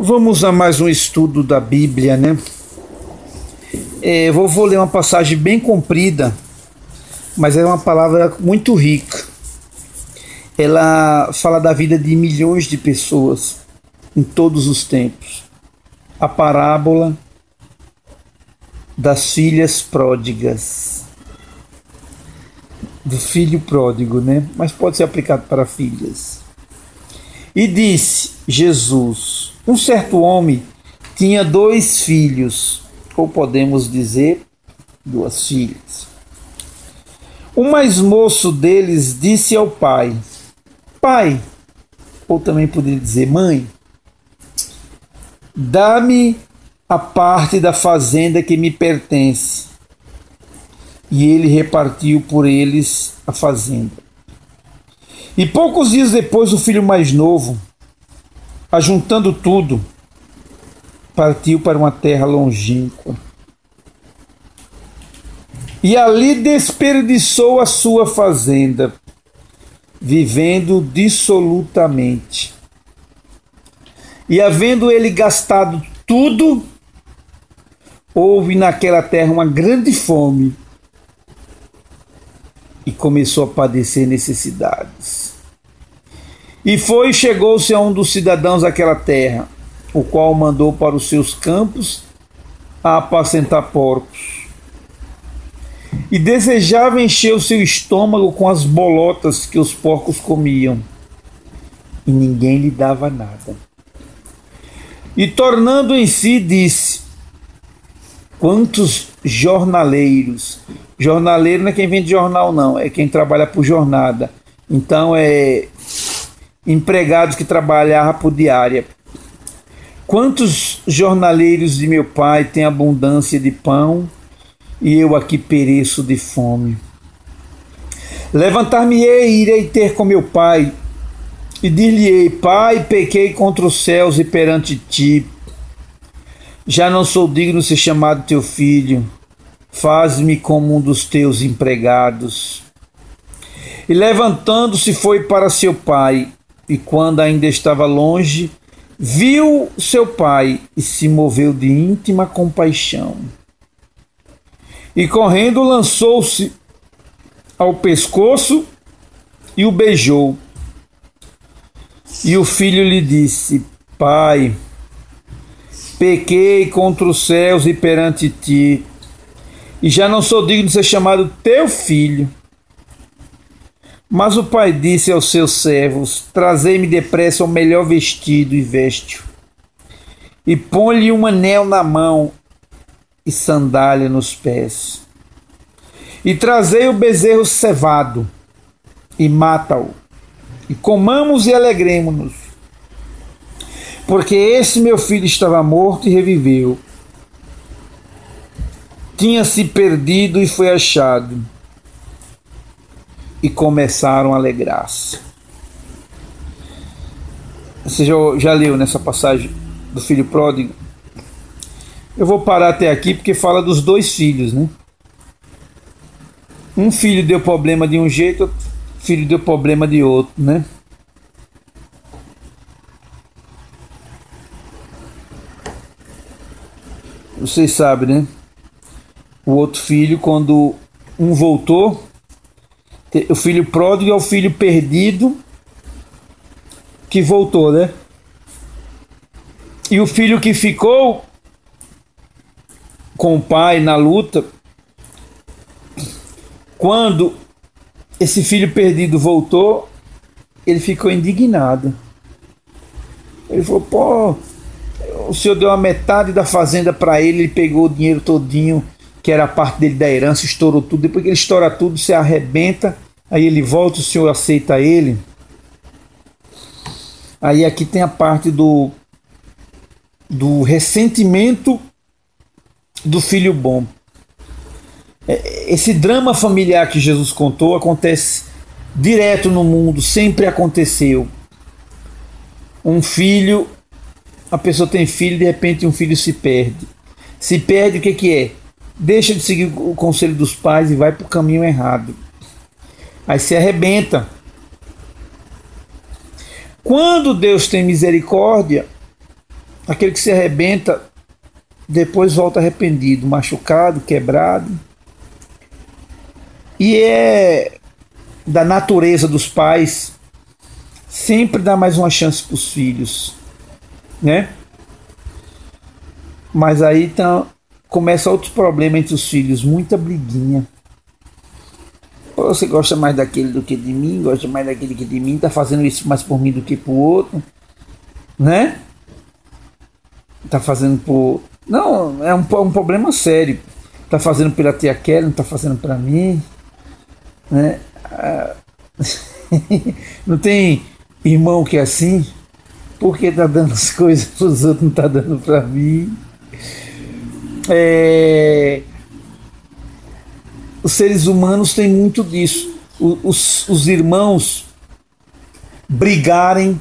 Vamos a mais um estudo da Bíblia, né? Vou ler uma passagem bem comprida, mas é uma palavra muito rica. Ela fala da vida de milhões de pessoas em todos os tempos. A parábola das filhas pródigas. Do filho pródigo, né? Mas pode ser aplicado para filhas. E disse Jesus: um certo homem tinha 2 filhos, ou podemos dizer 2 filhas. O mais moço deles disse ao pai: Pai, ou também poderia dizer mãe, dá-me a parte da fazenda que me pertence. E ele repartiu por eles a fazenda. E poucos dias depois, o filho mais novo, ajuntando tudo, partiu para uma terra longínqua. E ali desperdiçou a sua fazenda, vivendo dissolutamente. E havendo ele gastado tudo, houve naquela terra uma grande fome, e começou a padecer necessidades. E foi e chegou-se a um dos cidadãos daquela terra, o qual mandou para os seus campos a apacentar porcos. E desejava encher o seu estômago com as bolotas que os porcos comiam, e ninguém lhe dava nada. E tornando em si, disse: quantos jornaleiros. Jornaleiro não é quem vende jornal, não, é quem trabalha por jornada. Então é empregados que trabalhavam por diária. Quantos jornaleiros de meu pai têm abundância de pão, e eu aqui pereço de fome? Levantar-me-ei e irei ter com meu pai, e dir-lhe-ei: Pai, pequei contra os céus e perante ti. Já não sou digno de ser chamado teu filho. Faz-me como um dos teus empregados. E levantando-se foi para seu pai, e quando ainda estava longe, viu seu pai e se moveu de íntima compaixão. E correndo lançou-se ao pescoço e o beijou. E o filho lhe disse: Pai, pequei contra os céus e perante ti, e já não sou digno de ser chamado teu filho. Mas o pai disse aos seus servos: Trazei-me depressa o melhor vestido e veste-o, e põe-lhe um anel na mão e sandália nos pés. E trazei o bezerro cevado e mata-o, e comamos e alegremo-nos, porque esse meu filho estava morto e reviveu, tinha se perdido e foi achado. E começaram a alegrar-se. Você já leu nessa passagem do filho pródigo? Eu vou parar até aqui porque fala dos 2 filhos, né? Um filho deu problema de um jeito, outro filho deu problema de outro, né? Vocês sabem, né? O outro filho, quando um voltou, o filho pródigo é o filho perdido que voltou, né? E o filho que ficou com o pai na luta, quando esse filho perdido voltou, ele ficou indignado. Ele falou: pô, o senhor deu a metade da fazenda para ele, ele pegou o dinheiro todinho, que era a parte dele da herança, estourou tudo. Depois que ele estoura tudo, você arrebenta, aí ele volta, o senhor aceita ele. Aí aqui tem a parte do ressentimento do filho bom. Esse drama familiar que Jesus contou acontece direto no mundo, sempre aconteceu. Um filho, a pessoa tem filho, de repente um filho se perde. Se perde, o que é? Deixa de seguir o conselho dos pais e vai para o caminho errado. Aí se arrebenta. Quando Deus tem misericórdia, Aquele que se arrebenta, depois volta arrependido, machucado, quebrado. E é da natureza dos pais sempre dar mais uma chance para os filhos, né? Mas aí então começa outro problema entre os filhos, muita briguinha. Você gosta mais daquele do que de mim, gosta mais daquele que de mim, tá fazendo isso mais por mim do que por outro, né? Tá fazendo por... Não, é um problema sério. Tá fazendo pela tia Kelly, não tá fazendo para mim, né? Não tem irmão que é assim? Porque tá dando as coisas pros outros, não tá dando para mim. Os seres humanos têm muito disso. Os irmãos brigarem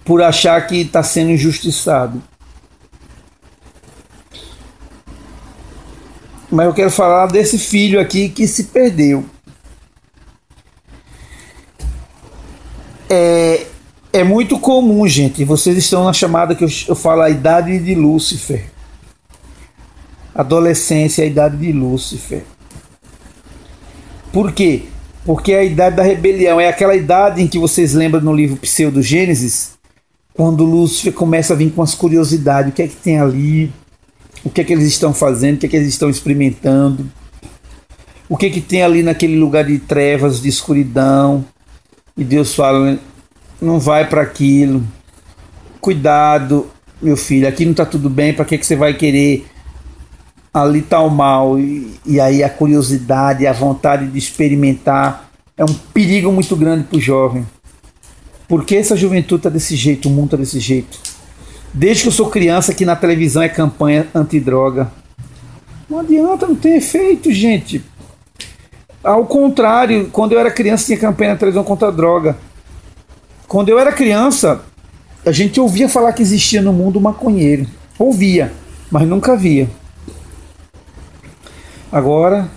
por achar que está sendo injustiçado. Mas eu quero falar desse filho aqui que se perdeu. É muito comum, gente. Vocês estão na chamada que eu falo a idade de Lúcifer. Adolescência é a idade de Lúcifer. Por quê? Porque é a idade da rebelião. É aquela idade em que vocês lembram no livro Pseudo-Gênesis, quando Lúcifer começa a vir com as curiosidades. O que é que tem ali? O que é que eles estão fazendo? O que é que eles estão experimentando? O que é que tem ali naquele lugar de trevas, de escuridão? E Deus fala, não vai para aquilo. Cuidado, meu filho. Aqui não está tudo bem. Para que você vai querer... Ali está o mal, e aí a curiosidade, a vontade de experimentar é um perigo muito grande para o jovem. Por que essa juventude está desse jeito, o mundo está desse jeito? Desde que eu sou criança, que na televisão é campanha antidroga. Não adianta, não tem efeito, gente. Ao contrário, quando eu era criança tinha campanha na televisão contra a droga. Quando eu era criança, a gente ouvia falar que existia no mundo maconheiro. Ouvia, mas nunca via. Agora,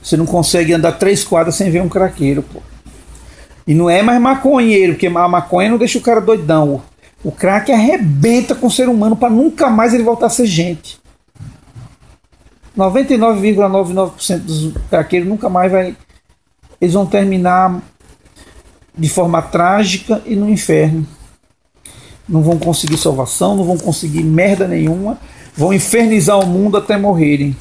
você não consegue andar 3 quadras sem ver um craqueiro, pô. E não é mais maconheiro, porque a maconha não deixa o cara doidão. O crack arrebenta com o ser humano para nunca mais ele voltar a ser gente. 99,99% dos craqueiros nunca mais vai... Eles vão terminar de forma trágica e no inferno. Não vão conseguir salvação, não vão conseguir merda nenhuma. Vão infernizar o mundo até morrerem.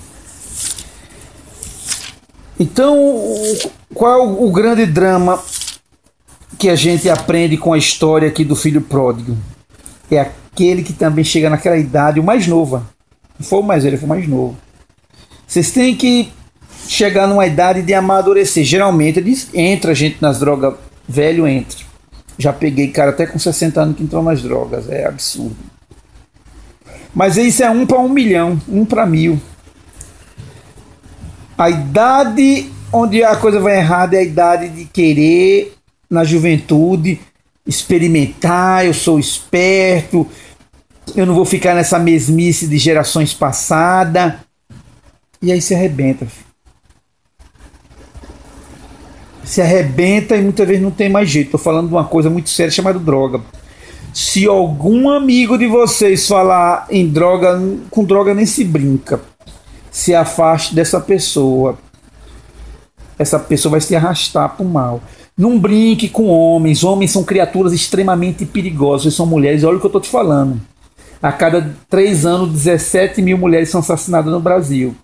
Então, qual é o grande drama que a gente aprende com a história aqui do filho pródigo? É aquele que também chega naquela idade, o mais novo. Não foi o mais velho, foi o mais novo. Vocês têm que chegar numa idade de amadurecer. Geralmente entra gente nas drogas, velho entra. Já peguei cara até com 60 anos que entrou nas drogas, é absurdo. Mas isso é 1 para 1 milhão, 1 para 1000. A idade onde a coisa vai errada é a idade de querer, na juventude, experimentar, eu sou esperto, eu não vou ficar nessa mesmice de gerações passadas. E aí se arrebenta. Filho. Se arrebenta e muitas vezes não tem mais jeito. Estou falando de uma coisa muito séria chamada droga. Se algum amigo de vocês falar em droga, com droga nem se brinca. Se afaste dessa pessoa. Essa pessoa vai se arrastar para o mal. Não brinque com homens. Homens são criaturas extremamente perigosas. Vocês são mulheres. Olha o que eu estou te falando. A cada 3 anos, 17 mil mulheres são assassinadas no Brasil.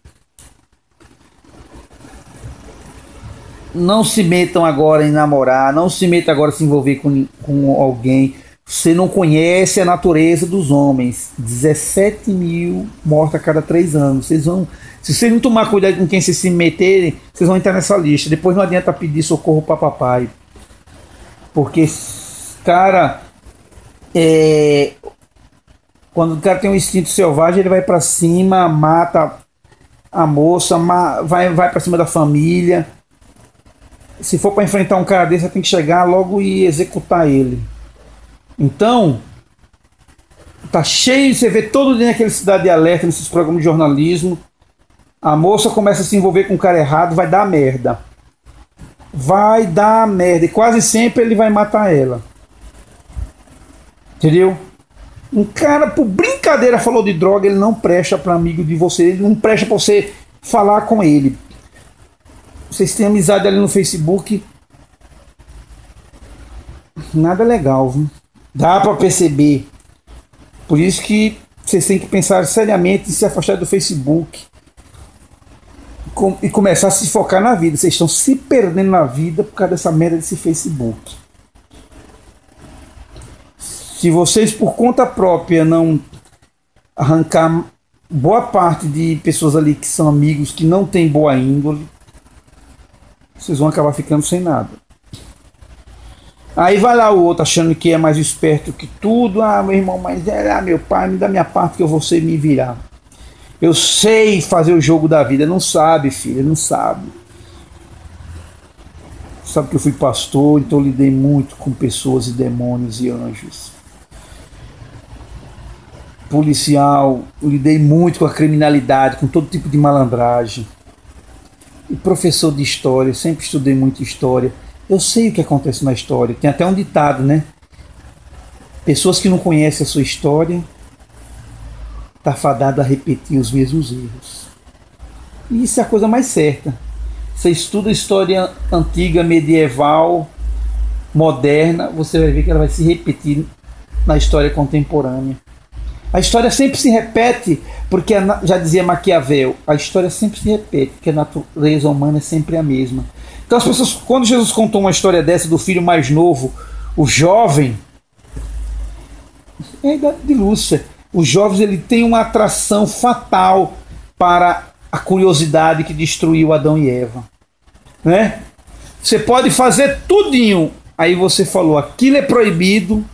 Não se metam agora em namorar. Não se metam agora em se envolver com alguém. Você não conhece a natureza dos homens. 17 mil mortos a cada 3 anos. Se vocês não tomar cuidado com quem vocês se meterem, vocês vão entrar nessa lista. Depois não adianta pedir socorro para papai. Porque, cara, quando o cara tem um instinto selvagem, ele vai para cima, mata a moça, vai para cima da família. Se for para enfrentar um cara desse, você tem que chegar logo e executar ele. Então, tá cheio, você vê todo dia naquele Cidade Alerta, nesses programas de jornalismo, a moça começa a se envolver com o cara errado, vai dar merda. Vai dar merda. E quase sempre ele vai matar ela. Entendeu? Um cara, por brincadeira, falou de droga, ele não presta para amigo de você, ele não presta para você falar com ele. Vocês têm amizade ali no Facebook, nada legal, viu? Dá para perceber. Por isso que vocês têm que pensar seriamente em se afastar do Facebook e começar a se focar na vida. Vocês estão se perdendo na vida por causa dessa merda desse Facebook. Se vocês por conta própria não arrancar boa parte de pessoas ali que são amigos, que não tem boa índole, vocês vão acabar ficando sem nada. Aí vai lá o outro achando que é mais esperto que tudo. Ah, meu irmão, mas meu pai, me dá minha parte que eu vou ser me virar. Eu sei fazer o jogo da vida. Não sabe, filho, não sabe. Sabe que eu fui pastor, então eu lidei muito com pessoas e demônios e anjos. Policial, eu lidei muito com a criminalidade, com todo tipo de malandragem. E professor de história, sempre estudei muito história. Eu sei o que acontece na história. Tem até um ditado, né? Pessoas que não conhecem a sua história tá fadado a repetir os mesmos erros. E isso é a coisa mais certa. Você estuda história antiga, medieval, moderna, você vai ver que ela vai se repetir na história contemporânea. A história sempre se repete, porque já dizia Maquiavel, a história sempre se repete, porque a natureza humana é sempre a mesma. Então as pessoas, quando Jesus contou uma história dessa do filho mais novo, o jovem, é a idade de Lúcifer, os jovens ele tem uma atração fatal para a curiosidade que destruiu Adão e Eva, né? Você pode fazer tudinho, aí você falou, aquilo é proibido.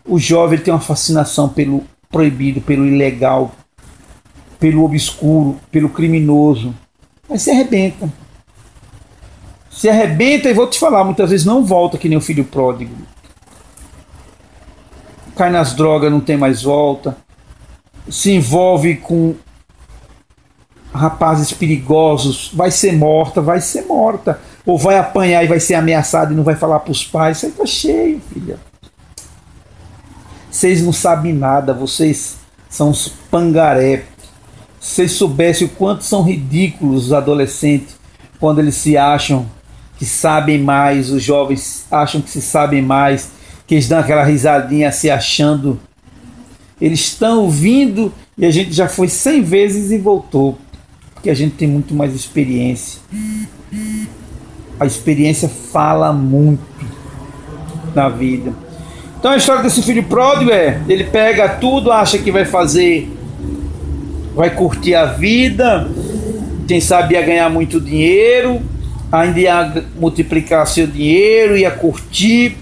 O jovem tem uma fascinação pelo proibido, pelo ilegal, pelo obscuro, pelo criminoso, mas se arrebenta. Se arrebenta e vou te falar, muitas vezes não volta que nem o filho pródigo. Cai nas drogas, não tem mais volta. Se envolve com rapazes perigosos, vai ser morta. Ou vai apanhar e vai ser ameaçada e não vai falar para os pais. Isso aí tá cheio, filha. Vocês não sabem nada, vocês são uns pangaré. Se vocês soubessem o quanto são ridículos os adolescentes quando eles se acham que sabem mais, os jovens acham que se sabem mais, que eles dão aquela risadinha se achando. Eles estão ouvindo e a gente já foi 100 vezes e voltou, porque a gente tem muito mais experiência. A experiência fala muito na vida. Então a história desse filho pródigo ele pega tudo, acha que vai fazer, vai curtir a vida, quem sabe ia ganhar muito dinheiro, ainda ia multiplicar seu dinheiro, ia curtir,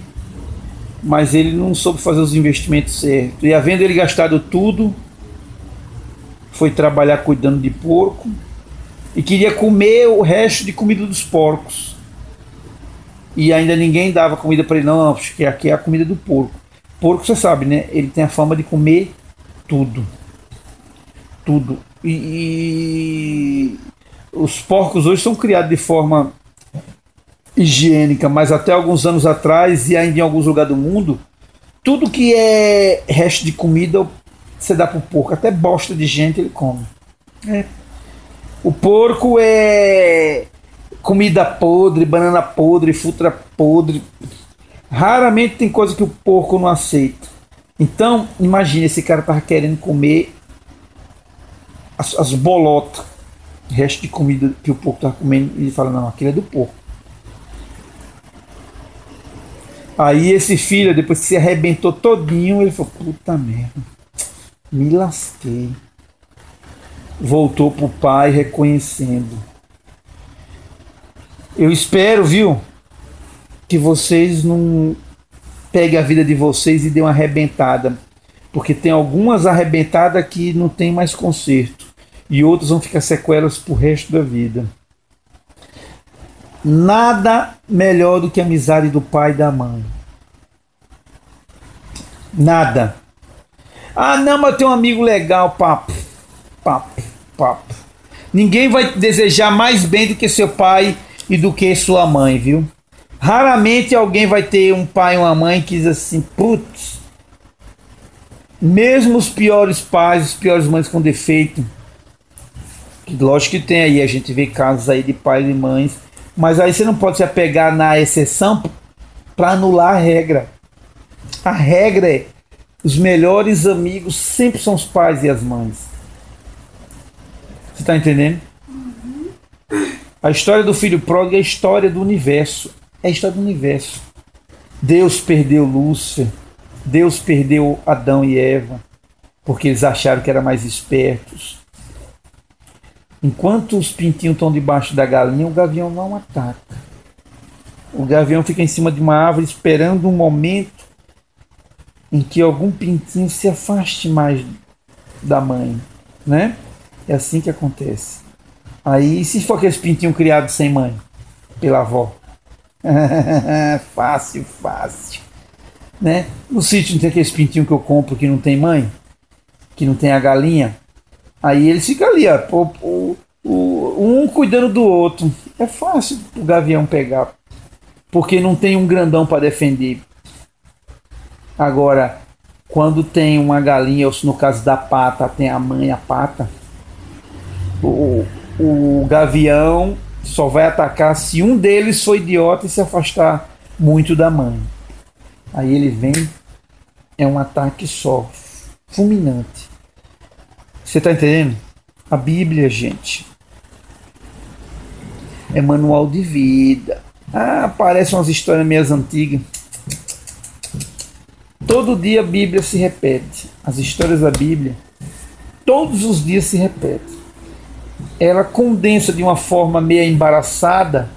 mas ele não soube fazer os investimentos certos. E havendo ele gastado tudo, foi trabalhar cuidando de porco e queria comer o resto de comida dos porcos. E ainda ninguém dava comida para ele, não, porque aqui é a comida do porco. Porco, você sabe, né? Ele tem a fama de comer tudo. Tudo. E os porcos hoje são criados de forma higiênica, mas até alguns anos atrás, e ainda em alguns lugares do mundo, tudo que é resto de comida você dá pro porco. Até bosta de gente ele come. O porco é comida podre, banana podre, fruta podre. Raramente tem coisa que o porco não aceita. Então, imagine, esse cara tava querendo comer as bolotas, resto de comida que o porco tava comendo, e ele fala, não, aquilo é do porco. Aí esse filho, depois que se arrebentou todinho, ele falou, puta merda, me lasquei. Voltou pro pai reconhecendo. Eu espero, viu, que vocês não peguem a vida de vocês e dêem uma arrebentada, porque tem algumas arrebentadas que não tem mais conserto e outras vão ficar sequelas pro resto da vida. Nada melhor do que a amizade do pai e da mãe. Nada. Ah, não, mas eu tenho um amigo legal, papo. Ninguém vai desejar mais bem do que seu pai e do que sua mãe, viu? Raramente alguém vai ter um pai e uma mãe que diz assim, putz, Mesmo os piores pais, as piores mães com defeito, que lógico que tem aí, a gente vê casos aí de pais e mães, mas aí você não pode se apegar na exceção para anular a regra. A regra é: os melhores amigos sempre são os pais e as mães. Você está entendendo? A história do filho pródigo é a história do universo. É a história do universo. Deus perdeu Lúcifer. Deus perdeu Adão e Eva. Porque eles acharam que eram mais espertos. Enquanto os pintinhos estão debaixo da galinha, o gavião não ataca. O gavião fica em cima de uma árvore esperando um momento em que algum pintinho se afaste mais da mãe, né? É assim que acontece. Aí, se for aqueles pintinhos criados sem mãe, pela avó, fácil, fácil, né? No sítio não tem aqueles pintinhos que eu compro que não tem mãe, que não tem a galinha. Aí eles ficam ali, ó, um cuidando do outro. É fácil o gavião pegar, porque não tem um grandão para defender. Agora, quando tem uma galinha, ou se no caso da pata, tem a mãe, a pata, o gavião só vai atacar se um deles for idiota e se afastar muito da mãe. Aí ele vem, é um ataque só, fulminante. Você está entendendo? A Bíblia, gente, é manual de vida. Parecem umas histórias meias antigas. Todo dia a Bíblia se repete. As histórias da Bíblia, todos os dias se repetem. Ela condensa de uma forma meio embaraçada.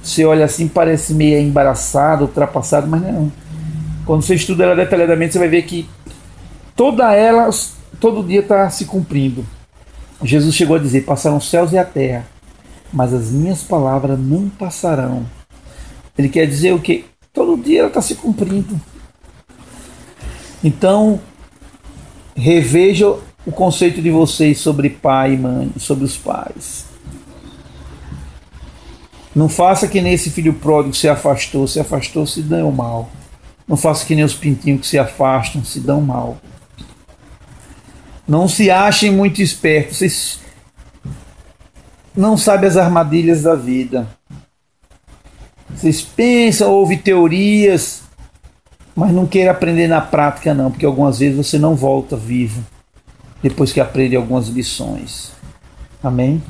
Você olha assim, parece meio embaraçado, ultrapassado, mas não. Quando você estuda ela detalhadamente, você vai ver que toda ela, todo dia está se cumprindo. Jesus chegou a dizer: passarão os céus e a terra, mas as minhas palavras não passarão. Ele quer dizer o quê? Todo dia ela está se cumprindo. Então, reveja o conceito de vocês sobre pai e mãe, sobre os pais. Não faça que nem esse filho pródigo se afastou, se deu mal. Não faça que nem os pintinhos que se afastam, se dão mal. Não se achem muito espertos, vocês não sabem as armadilhas da vida. Vocês pensam, ouvem teorias, mas não queiram aprender na prática não, porque algumas vezes você não volta vivo depois que aprende algumas lições. Amém?